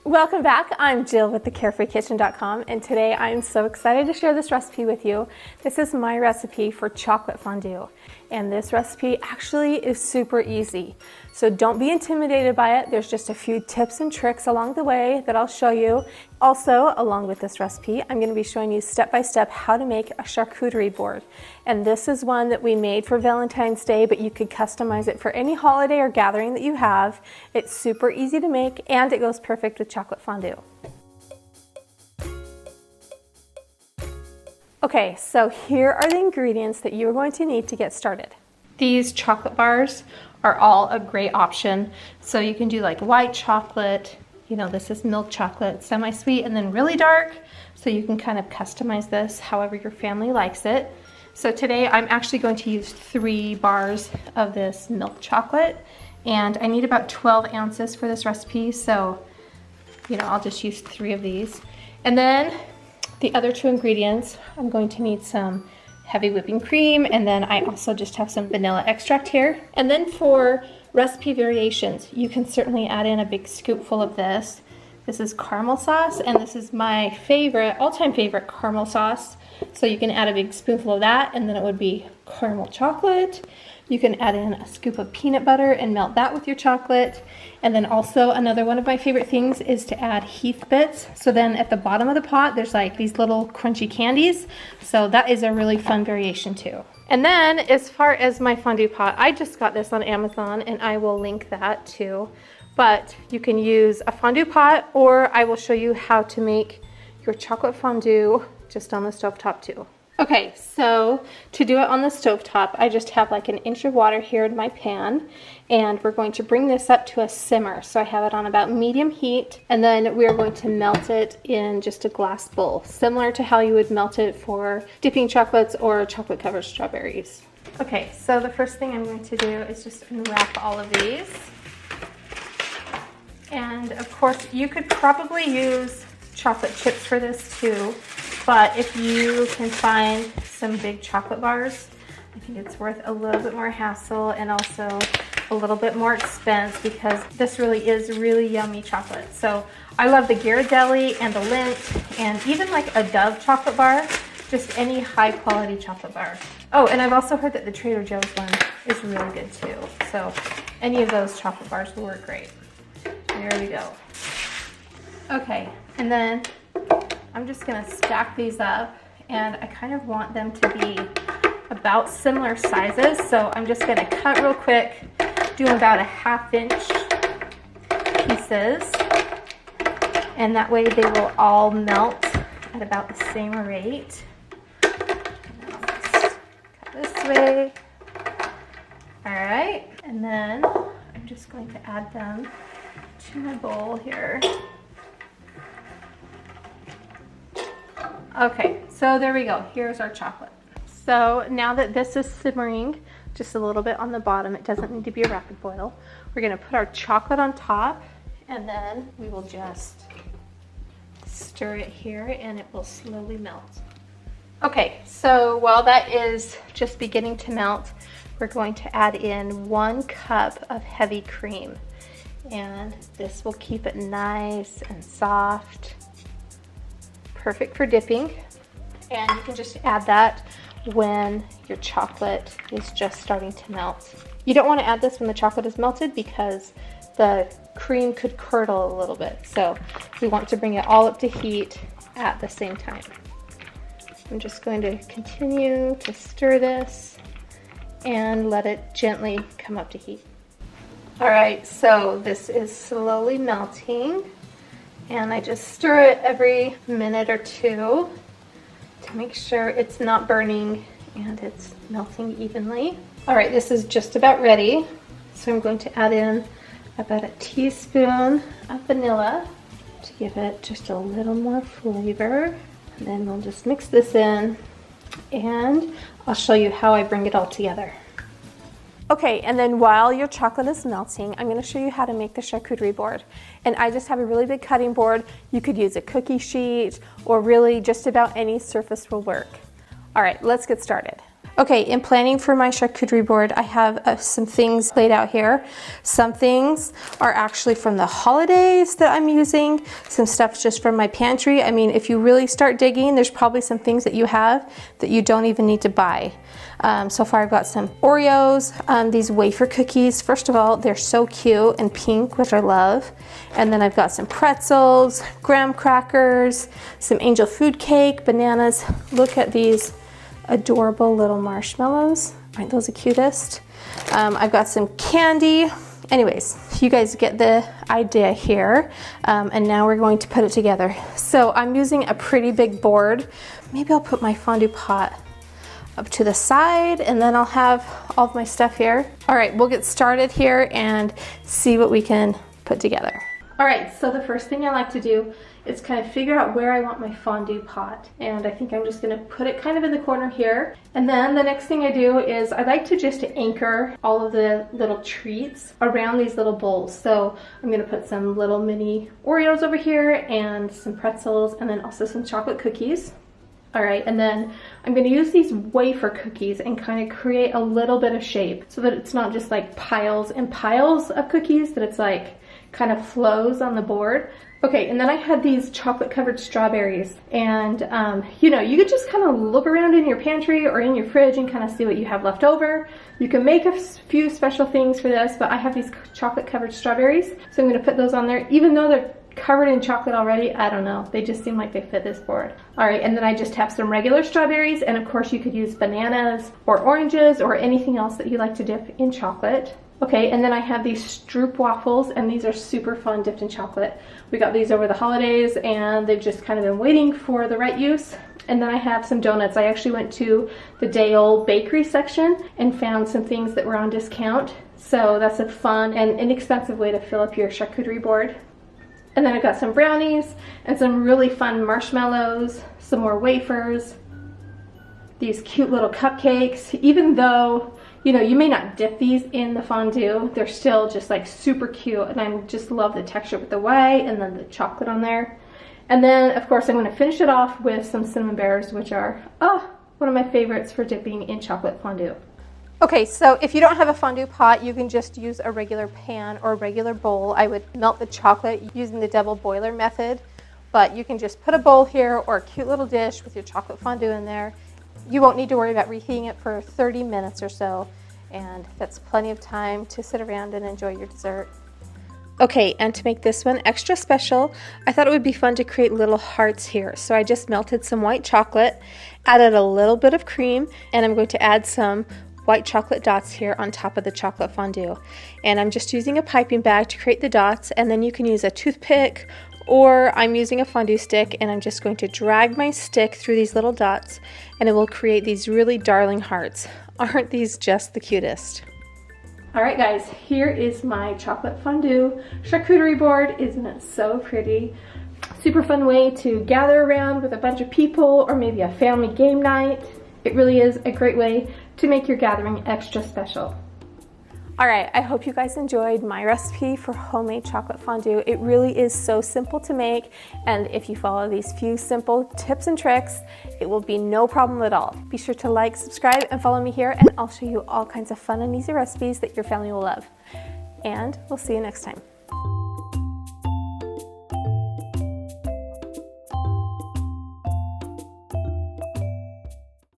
Welcome back. I'm Jill with the carefreekitchen.com, and today I'm so excited to share this recipe with you. This is my recipe for chocolate fondue, and this recipe actually is super easy. So don't be intimidated by it. There's just a few tips and tricks along the way that I'll show you. Also, along with this recipe, I'm going to be showing you step-by-step how to make a charcuterie board. And this is one that we made for Valentine's Day, but you could customize it for any holiday or gathering that you have. It's super easy to make, and it goes perfect with chocolate fondue. Okay, so here are the ingredients that you're going to need to get started. These chocolate bars are all a great option. So you can do like white chocolate, you know, this is milk chocolate, semi-sweet, and then really dark. So you can kind of customize this however your family likes it. So today I'm actually going to use 3 bars of this milk chocolate, and I need about 12 ounces for this recipe. So, you know, I'll just use 3 of these. And then the other 2 ingredients, I'm going to need some heavy whipping cream, and then I also just have some vanilla extract here. And then for recipe variations, you can certainly add in a big scoopful of this. This is caramel sauce, and this is my favorite, all-time favorite caramel sauce. So you can add a big spoonful of that, and then it would be caramel chocolate. You can add in a scoop of peanut butter and melt that with your chocolate. And then also another one of my favorite things is to add Heath bits. So then at the bottom of the pot, there's like these little crunchy candies. So that is a really fun variation too. And then as far as my fondue pot, I just got this on Amazon, and I will link that too. But you can use a fondue pot, or I will show you how to make your chocolate fondue just on the stovetop too. Okay, so to do it on the stovetop, I just have like an inch of water here in my pan, and we're going to bring this up to a simmer. So I have it on about medium heat, and then we're going to melt it in just a glass bowl, similar to how you would melt it for dipping chocolates or chocolate covered strawberries. Okay, so the first thing I'm going to do is just unwrap all of these. And of course, you could probably use chocolate chips for this too. But if you can find some big chocolate bars, I think it's worth a little bit more hassle and also a little bit more expense, because this really is really yummy chocolate. So I love the Ghirardelli and the Lindt, and even like a Dove chocolate bar, just any high quality chocolate bar. Oh, and I've also heard that the Trader Joe's one is really good too. So any of those chocolate bars will work great. There we go. Okay, and then I'm just gonna stack these up, and I kind of want them to be about similar sizes. So I'm just gonna cut real quick, do about a 1/2 inch pieces, and that way they will all melt at about the same rate. And I'll just cut this way. All right, and then I'm just going to add them to my bowl here. Okay, so there we go. Here's our chocolate. So now that this is simmering just a little bit on the bottom, it doesn't need to be a rapid boil. We're gonna put our chocolate on top, and then we will just stir it here, and it will slowly melt. Okay, so while that is just beginning to melt, we're going to add in 1 cup of heavy cream. And this will keep it nice and soft. Perfect for dipping, and you can just add that when your chocolate is just starting to melt. You don't want to add this when the chocolate is melted, because the cream could curdle a little bit. So we want to bring it all up to heat at the same time. I'm just going to continue to stir this and let it gently come up to heat. All right, so this is slowly melting. And I just stir it every minute or 2 to make sure it's not burning and it's melting evenly. All right, this is just about ready. So I'm going to add in about a teaspoon of vanilla to give it just a little more flavor. And then we'll just mix this in, and I'll show you how I bring it all together. Okay, and then while your chocolate is melting, I'm going to show you how to make the charcuterie board. And I just have a really big cutting board. You could use a cookie sheet, or really just about any surface will work. All right, let's get started. Okay, in planning for my charcuterie board, I have some things laid out here. Some things are actually from the holidays that I'm using. Some stuff's just from my pantry. I mean, if you really start digging, there's probably some things that you have that you don't even need to buy. So far I've got some Oreos, these wafer cookies. First of all, they're so cute and pink, which I love. And then I've got some pretzels, graham crackers, some angel food cake, bananas. Look at these adorable little marshmallows. Aren't those the cutest? I've got some candy. Anyways, you guys get the idea here. And now we're going to put it together. So I'm using a pretty big board. Maybe I'll put my fondue pot up to the side, and then I'll have all of my stuff here. All right, we'll get started here and see what we can put together. All right, so the first thing I like to do is kind of figure out where I want my fondue pot. And I think I'm just gonna put it kind of in the corner here. And then the next thing I do is I like to just anchor all of the little treats around these little bowls. So I'm gonna put some little mini Oreos over here and some pretzels and then also some chocolate cookies. All right, and then I'm gonna use these wafer cookies and kind of create a little bit of shape so that it's not just like piles and piles of cookies, that it's like kind of flows on the board. Okay, and then I had these chocolate covered strawberries, and you know, you could just kind of look around in your pantry or in your fridge and kind of see what you have left over. You can make a few special things for this, but I have these chocolate covered strawberries, so I'm gonna put those on there. Even though they're covered in chocolate already, I don't know, they just seem like they fit this board. All right, and then I just have some regular strawberries, and of course you could use bananas or oranges or anything else that you like to dip in chocolate. Okay, and then I have these Stroop waffles, and these are super fun dipped in chocolate. We got these over the holidays, and they've just kind of been waiting for the right use. And then I have some donuts. I actually went to the day old bakery section and found some things that were on discount. So that's a fun and inexpensive way to fill up your charcuterie board. And then I've got some brownies and some really fun marshmallows, some more wafers, these cute little cupcakes. Even though, you know, you may not dip these in the fondue, they're still just like super cute, and I just love the texture with the white and then the chocolate on there. And then of course I'm going to finish it off with some cinnamon bears, which are one of my favorites for dipping in chocolate fondue. Okay, so if you don't have a fondue pot, you can just use a regular pan or a regular bowl. I would melt the chocolate using the double boiler method, but you can just put a bowl here or a cute little dish with your chocolate fondue in there. You won't need to worry about reheating it for 30 minutes or so, and that's plenty of time to sit around and enjoy your dessert. Okay, and to make this one extra special, I thought it would be fun to create little hearts here. So I just melted some white chocolate, added a little bit of cream, and I'm going to add some white chocolate dots here on top of the chocolate fondue. And I'm just using a piping bag to create the dots, and then you can use a toothpick, or I'm using a fondue stick, and I'm just going to drag my stick through these little dots, and it will create these really darling hearts. Aren't these just the cutest? All right guys, here is my chocolate fondue charcuterie board. Isn't it so pretty? Super fun way to gather around with a bunch of people, or maybe a family game night. It really is a great way to make your gathering extra special. All right, I hope you guys enjoyed my recipe for homemade chocolate fondue. It really is so simple to make, and if you follow these few simple tips and tricks, it will be no problem at all. Be sure to like, subscribe, and follow me here, and I'll show you all kinds of fun and easy recipes that your family will love. And we'll see you next time.